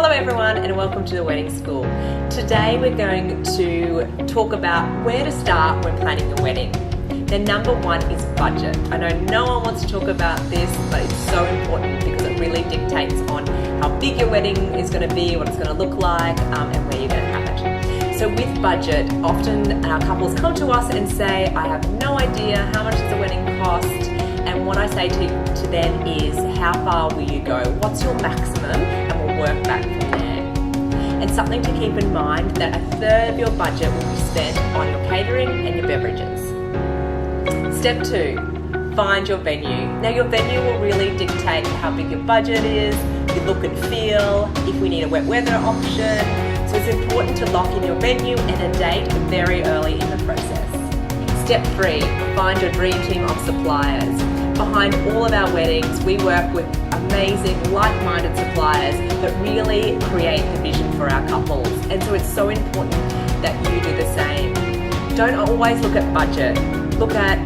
Hello everyone and welcome to the Wedding School. Today we're going to talk about where to start when planning your wedding. Now number one is budget. I know no one wants to talk about this, but it's so important because it really dictates on how big your wedding is going to be, what it's going to look like, and where you're going to have it. So with budget, often our couples come to us and say, I have no idea how much does a wedding cost, and what I say to them is, how far will you go? What's your maximum? And we'll work back from there. And something to keep in mind, that a third of your budget will be spent on your catering and your beverages. Step two, find your venue. Now your venue will really dictate how big your budget is, your look and feel, if we need a wet weather option. So it's important to lock in your venue and a date very early in the process. Step three, find your dream team of suppliers. Behind all of our weddings, we work with amazing, like-minded suppliers that really create the vision for our couples. And so it's so important that you do the same. Don't always look at budget. Look at,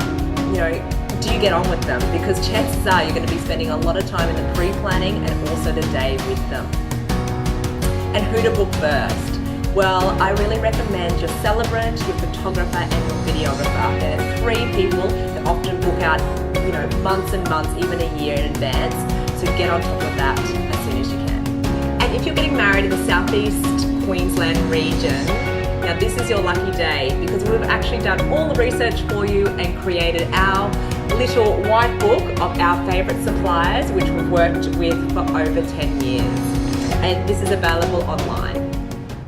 do you get on with them? Because chances are you're going to be spending a lot of time in the pre-planning and also the day with them. And who to book first? Well, I really recommend your celebrant, your photographer, and your videographer. There are three people that often book out, months and months, even a year in advance. So get on top of that as soon as you can. And if you're getting married in the Southeast Queensland region, now this is your lucky day because we've actually done all the research for you and created our little white book of our favourite suppliers, which we've worked with for over 10 years. And this is available online.